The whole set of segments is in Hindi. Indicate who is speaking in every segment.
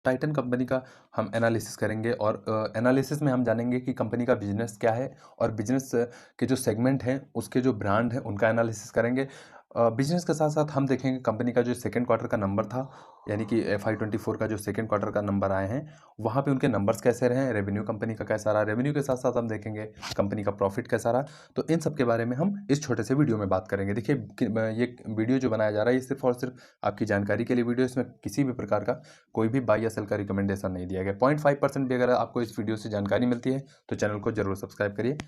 Speaker 1: टाइटन कंपनी का हम एनालिसिस करेंगे और एनालिसिस में हम जानेंगे कि कंपनी का बिजनेस क्या है और बिजनेस के जो सेगमेंट हैं उसके जो ब्रांड हैं उनका एनालिसिस करेंगे। बिजनेस के साथ साथ हम देखेंगे कंपनी का जो सेकंड क्वार्टर का नंबर था, यानी कि FY 24 का जो सेकंड क्वार्टर का नंबर आए हैं वहाँ पे उनके नंबर्स कैसे रहे, रेवेन्यू कंपनी का कैसा रहा, रेवेन्यू के साथ साथ हम देखेंगे कंपनी का प्रॉफिट कैसा रहा। तो इन सब के बारे में हम इस छोटे से वीडियो में बात करेंगे। देखिए ये वीडियो जो बनाया जा रहा है ये सिर्फ और सिर्फ आपकी जानकारी के लिए वीडियो, इसमें किसी भी प्रकार का कोई भी बाई या सेल का रिकमेंडेशन नहीं दिया गया। 0.5% भी अगर आपको इस वीडियो से जानकारी मिलती है तो चैनल को जरूर सब्सक्राइब करिए।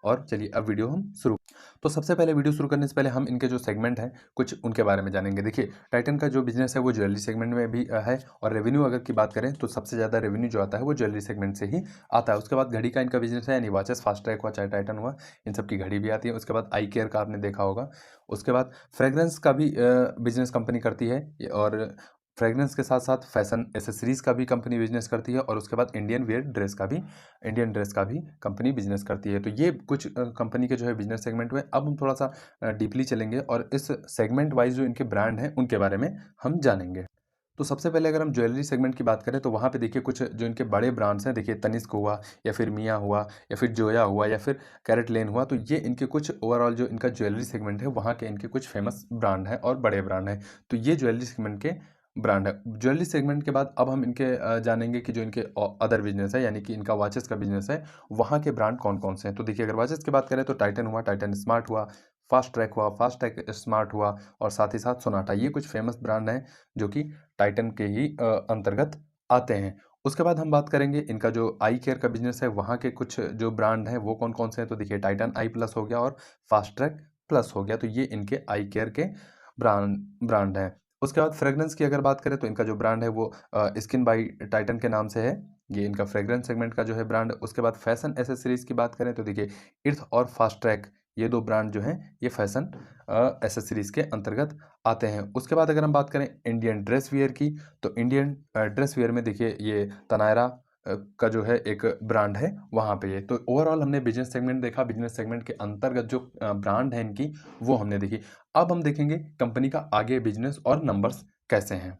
Speaker 1: और चलिए अब वीडियो हम शुरू। तो सबसे पहले वीडियो शुरू करने से पहले हम इनके जो सेगमेंट हैं कुछ उनके बारे में जानेंगे। देखिए टाइटन का जो बिजनेस है वो ज्वेलरी सेगमेंट में भी है, और रेवेन्यू अगर की बात करें तो सबसे ज़्यादा रेवेन्यू जो आता है वो ज्वेलरी सेगमेंट से ही आता है। उसके बाद घड़ी का इनका बिजनेस है, यानी वॉचेस, फास्ट ट्रैक हुआ चाहे टाइटन हुआ, इन सब की घड़ी भी आती है। उसके बाद आई केयर का आपने देखा होगा। उसके बाद फ्रेग्रेंस का भी बिजनेस कंपनी करती है, और फ्रेग्रेंस के साथ साथ फैशन एसेसरीज का भी कंपनी बिजनेस करती है। और उसके बाद इंडियन ड्रेस का भी कंपनी बिजनेस करती है। तो ये कुछ कंपनी के जो है बिजनेस सेगमेंट हुए। अब हम थोड़ा सा डीपली चलेंगे और इस सेगमेंट वाइज जो इनके ब्रांड हैं उनके बारे में हम जानेंगे। तो सबसे पहले अगर हम ज्वेलरी सेगमेंट की बात करें तो वहाँ पे देखिए कुछ जो इनके बड़े ब्रांड्स हैं, देखिए तनिष्क हुआ या फिर मिया हुआ या फिर जोया हुआ या फिर कैरेट लेन हुआ। तो ये इनके कुछ ओवरऑल जो इनका ज्वेलरी सेगमेंट है वहाँ के इनके कुछ फेमस ब्रांड हैं और बड़े ब्रांड हैं। तो ये ज्वेलरी सेगमेंट के ब्रांड है। ज्वेलरी सेगमेंट के बाद अब हम इनके जानेंगे कि जो इनके अदर बिजनेस है, यानी कि इनका वॉचेस का बिजनेस है, वहाँ के ब्रांड कौन कौन से हैं। तो देखिए अगर वॉचेस की बात करें तो टाइटन हुआ, टाइटन स्मार्ट हुआ, फास्ट ट्रैक हुआ, फास्ट ट्रैक स्मार्ट हुआ, और साथ ही साथ सोनाटा। ये कुछ फेमस ब्रांड हैं जो कि टाइटन के ही अंतर्गत आते हैं। उसके बाद हम बात करेंगे इनका जो आई केयर का बिजनेस है वहाँ के कुछ जो ब्रांड हैं वो कौन कौन से हैं। तो देखिए टाइटन आई प्लस हो गया और फास्ट ट्रैक प्लस हो गया। तो ये इनके आई केयर के ब्रांड ब्रांड हैं। उसके बाद फ्रेग्रेंस की अगर बात करें तो इनका जो ब्रांड है वो स्किन बाई टाइटन के नाम से है। ये इनका फ्रेग्रेंस सेगमेंट का जो है ब्रांड। उसके बाद फैशन एसेसरीज की बात करें तो देखिए इर्थ और फास्ट ट्रैक, ये दो ब्रांड जो हैं ये फैशन एसेसरीज के अंतर्गत आते हैं। उसके बाद अगर हम बात करें इंडियन ड्रेस वियर की तो इंडियन ड्रेस वियर में देखिए ये तनायरा का जो है एक ब्रांड है वहाँ पे। ये तो ओवरऑल हमने बिजनेस सेगमेंट देखा, बिजनेस सेगमेंट के अंतर्गत जो ब्रांड है इनकी वो हमने देखी। अब हम देखेंगे कंपनी का आगे बिजनेस और नंबर्स कैसे हैं।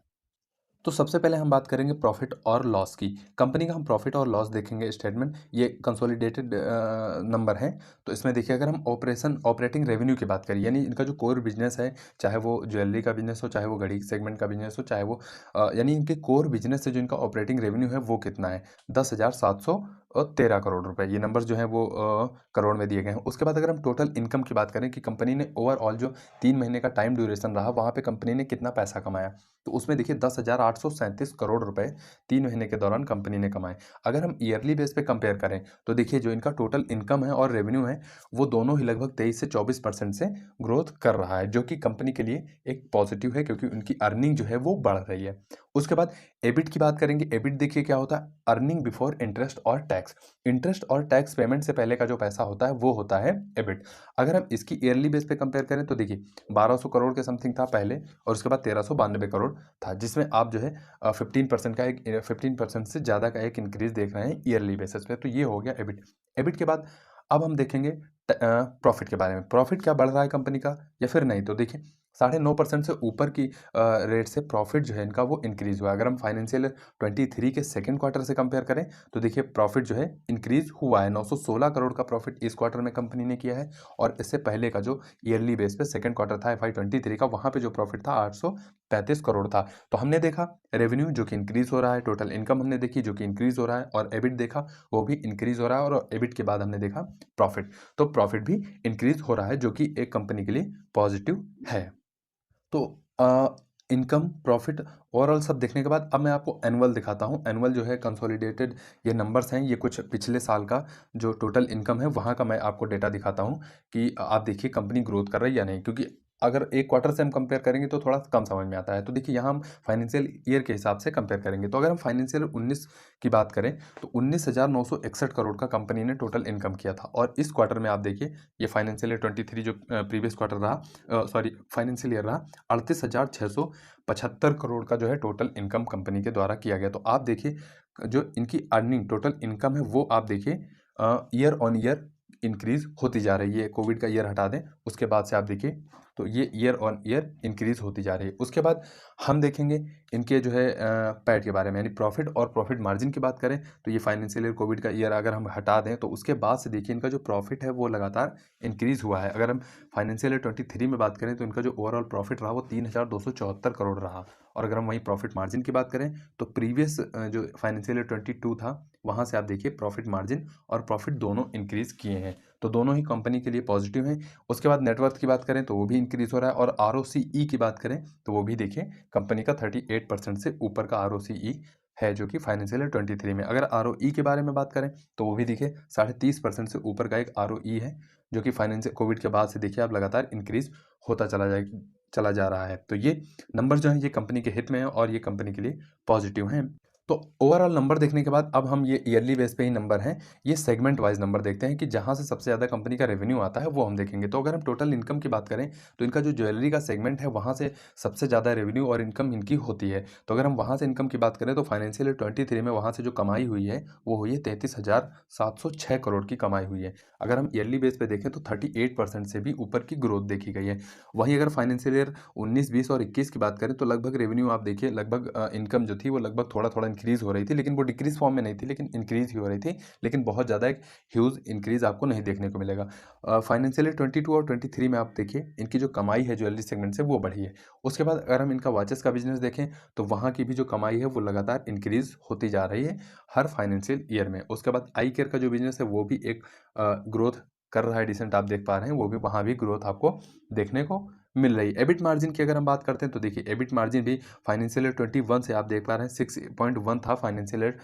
Speaker 1: तो सबसे पहले हम बात करेंगे प्रॉफिट और लॉस की। कंपनी का हम प्रॉफिट और लॉस देखेंगे स्टेटमेंट, ये कंसोलिडेटेड नंबर हैं। तो इसमें देखिए अगर हम ऑपरेटिंग रेवेन्यू की बात करें, यानी इनका जो कोर बिजनेस है, चाहे वो ज्वेलरी का बिजनेस हो, चाहे वो घड़ी सेगमेंट का बिजनेस हो, चाहे वो यानी इनके कोर बिजनेस से जो इनका ऑपरेटिंग रेवेन्यू है वो कितना है, 10,713 करोड़ रुपए। ये नंबर्स जो हैं वो करोड़ में दिए गए हैं। उसके बाद अगर हम टोटल इनकम की बात करें कि कंपनी ने ओवरऑल जो 3 महीने का टाइम ड्यूरेशन रहा वहाँ पे कंपनी ने कितना पैसा कमाया, तो उसमें देखिए 10,837 करोड़ रुपए 3 महीने के दौरान कंपनी ने कमाए। अगर हम ईयरली बेस पे कंपेयर करें तो देखिए जो इनका टोटल इनकम है और रेवेन्यू है वो दोनों ही लगभग 23 से 24% से ग्रोथ कर रहा है, जो कि कंपनी के लिए एक पॉजिटिव है क्योंकि उनकी अर्निंग जो है वो बढ़ रही है। उसके बाद एबिट की बात करेंगे। एबिट देखिए क्या होता है, अर्निंग बिफोर इंटरेस्ट और टैक्स। इंटरेस्ट और टैक्स पेमेंट से पहले का जो पैसा होता है वो होता है एबिट। अगर हम इसकी ईयरली बेस पे कंपेयर करें तो देखिए 1200 करोड़ के समथिंग था पहले, और उसके बाद 1392 करोड़ था, जिसमें आप जो है 15% का एक 15% से ज़्यादा का एक इंक्रीज देख रहे हैं ईयरली बेसिस पे। तो ये हो गया एबिट। एबिट के बाद अब हम देखेंगे प्रॉफिट के बारे में। प्रॉफिट क्या बढ़ रहा है कंपनी का या फिर नहीं। तो देखिए 9.5% से ऊपर की रेट से प्रॉफिट जो है इनका वो इंक्रीज हुआ है। अगर हम फाइनेंशियल 23 के सेकंड क्वार्टर से कंपेयर करें तो देखिए प्रॉफिट जो है इंक्रीज हुआ है। 916 करोड़ का प्रॉफिट इस क्वार्टर में कंपनी ने किया है, और इससे पहले का जो ईयरली बेस पे सेकंड क्वार्टर था FY 23 का, वहाँ पे जो प्रॉफिट था 835 करोड़ था। तो हमने देखा रेवेन्यू जो कि इंक्रीज हो रहा है, टोटल इनकम हमने देखी जो कि इंक्रीज हो रहा है, और एबिट देखा वो भी इंक्रीज हो रहा है, और एबिट के बाद हमने देखा प्रॉफिट। तो प्रॉफिट भी इंक्रीज हो रहा है जो कि एक कंपनी के लिए पॉजिटिव है। तो इनकम, प्रॉफिट, ओवरऑल सब देखने के बाद अब मैं आपको एनुअल दिखाता हूँ। एनुअल जो है कंसोलिडेटेड ये नंबर्स हैं, ये कुछ पिछले साल का जो टोटल इनकम है वहाँ का मैं आपको डेटा दिखाता हूँ कि आप देखिए कंपनी ग्रोथ कर रही है या नहीं। क्योंकि अगर एक क्वार्टर से हम कंपेयर करेंगे तो थोड़ा कम समझ में आता है। तो देखिए यहाँ हम फाइनेंशियल ईयर के हिसाब से कंपेयर करेंगे। तो अगर हम फाइनेंशियल 19 की बात करें तो 19,961 करोड़ का कंपनी ने टोटल इनकम किया था, और इस क्वार्टर में आप देखिए ये फाइनेंशियल ईयर 23 जो प्रीवियस क्वार्टर रहा, सॉरी फाइनेंशियल ईयर रहा, 38,675 करोड़ का जो है टोटल इनकम कंपनी के द्वारा किया गया। तो आप देखिए जो इनकी अर्निंग टोटल इनकम है वो आप देखिए ईयर ऑन ईयर इंक्रीज होती जा रही है। कोविड का ईयर हटा दें उसके बाद से आप देखिए तो ये ईयर ऑन ईयर इंक्रीज़ होती जा रही है। उसके बाद हम देखेंगे इनके जो है पैट के बारे में, यानी प्रॉफिट और प्रॉफिट मार्जिन की बात करें तो ये फाइनेंशियल ईयर कोविड का ईयर अगर हम हटा दें तो उसके बाद से देखिए इनका जो प्रॉफिट है वो लगातार इंक्रीज़ हुआ है। अगर हम फाइनेंशियल ईयर 23 में बात करें तो इनका जो ओवरऑल प्रॉफिट रहा वो 3,274 करोड़ रहा। और अगर हम वहीं प्रॉफिट मार्जिन की बात करें तो प्रीवियस जो फाइनेंशियल ईयर 22 था वहाँ से आप देखिए प्रॉफिट मार्जिन और प्रॉफिट दोनों इंक्रीज़ किए हैं, तो दोनों ही कंपनी के लिए पॉजिटिव हैं। उसके बाद नेटवर्थ की बात करें तो वो भी इंक्रीज़ हो रहा है, और आरओसीई की बात करें तो वो भी देखिए कंपनी का 38% से ऊपर का आरओसीई है, जो कि फाइनेंशियल ईयर 23 में। अगर आरओई के बारे में बात करें तो वो भी देखिए 30.5% से ऊपर का एक आरओई है, जो कि फाइनेंशियल कोविड के बाद से देखिए आप लगातार इंक्रीज़ होता चला जा रहा है। तो ये नंबर जो हैं ये कंपनी के हित में है और ये कंपनी के लिए पॉजिटिव हैं। तो ओवरऑल नंबर देखने के बाद अब हम ये ईयरली बेस पे ही नंबर हैं, ये सेगमेंट वाइज नंबर देखते हैं कि जहाँ से सबसे ज़्यादा कंपनी का रेवेन्यू आता है वो हम देखेंगे। तो अगर हम टोटल इनकम की बात करें तो इनका जो ज्वेलरी का सेगमेंट है वहाँ से सबसे ज़्यादा रेवेन्यू और इनकम इनकी होती है। तो अगर हम वहाँ से इनकम की बात करें तो फाइनेंशियल ईयर 23 में वहाँ से जो कमाई हुई है वो हुई है 33,706 करोड़ की कमाई हुई है। अगर हम ईयरली बेस पे देखें तो 38% से भी ऊपर की ग्रोथ देखी गई है। वहीं अगर फाइनेंशियल ईयर 19, 20 और 21 की बात करें तो लगभग रेवेन्यू आप देखिए लगभग इनकम जो थी वो लगभग थोड़ा-थोड़ा इंक्रीज़ हो रही थी, लेकिन वो डिक्रीज़ फॉर्म में नहीं थी, लेकिन इंक्रीज़ ही हो रही थी, लेकिन बहुत ज़्यादा एक ह्यूज इंक्रीज़ आपको नहीं देखने को मिलेगा। फाइनेंशियल ईयर 22 और 23 में आप देखिए इनकी जो कमाई है ज्वेलरी सेगमेंट से वो बढ़ी है। उसके बाद अगर हम इनका वॉचेस का बिज़नेस देखें तो वहाँ की भी जो कमाई है वो लगातार इंक्रीज़ होती जा रही है हर फाइनेंशियल ईयर में। उसके बाद आई केयर का जो बिज़नेस है वो भी एक ग्रोथ कर रहा है डिसेंट, आप देख पा रहे हैं, वो भी वहाँ भी ग्रोथ आपको देखने को मिल रही है। एबिट मार्जिन की अगर हम बात करते हैं तो देखिए एबिट मार्जिन भी फाइनेंशियल ईयर 21 से आप देख पा रहे हैं 6.1 था फाइनेंशियल ईयर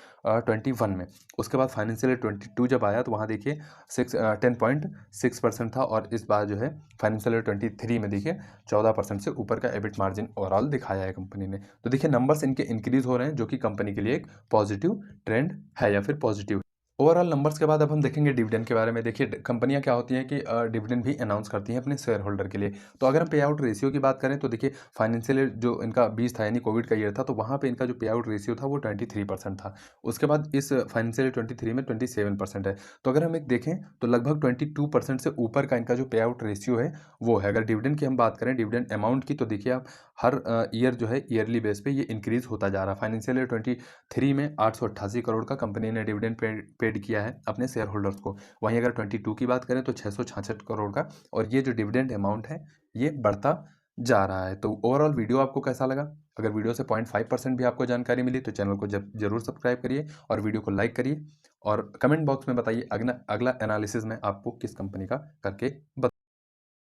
Speaker 1: 21 में। उसके बाद फाइनेंशियल ईयर 22 जब आया तो वहाँ देखिए 10.6% था, और इस बार जो है फाइनेंशियल ईयर 23 में देखिए 14% से ऊपर का एबिट मार्जिन ओवरऑल दिखाया है कंपनी ने। तो देखिए नंबर्स इनके इंक्रीज़ हो रहे हैं, जो कि कंपनी के लिए एक पॉजिटिव ट्रेंड है या फिर पॉजिटिव। ओवरऑल नंबर्स के बाद अब हम देखेंगे डिविडेंड के बारे में। देखिए कंपनियां क्या होती हैं कि डिविडेंड भी अनाउंस करती हैं अपने शेयर होल्डर के लिए। तो अगर हम पे आउट रेशियो की बात करें तो देखिए फाइनेंशियल ईयर जो इनका 20 था यानी कोविड का ईयर था, तो वहाँ पे इनका जो पे आउट रेशियो था वो 23% था। उसके बाद इस फाइनेंशियल ईयर 23 में 27% है। तो अगर हम एक देखें तो लगभग 22% से ऊपर का इनका जो पे आउट रेशियो है वो है। अगर डिविडेंड की हम बात करें, डिविडेंड अमाउंट की, तो देखिए आप हर ईयर जो है ईयरली बेस पे ये इंक्रीज होता जा रहा है। फाइनेंशियल ईयर 23 में 888 करोड़ का कंपनी ने डिविडेंड पेड किया है अपने शेयर होल्डर्स को। वहीं अगर 22 की बात करें तो 666 करोड़ का, और ये जो डिविडेंड अमाउंट है ये बढ़ता जा रहा है। तो ओवरऑल वीडियो आपको कैसा लगा? अगर वीडियो से 0.5% भी आपको जानकारी मिली तो चैनल को जरूर सब्सक्राइब करिए और वीडियो को लाइक करिए, और कमेंट बॉक्स में बताइए अगला एनालिसिस में आपको किस कंपनी का करके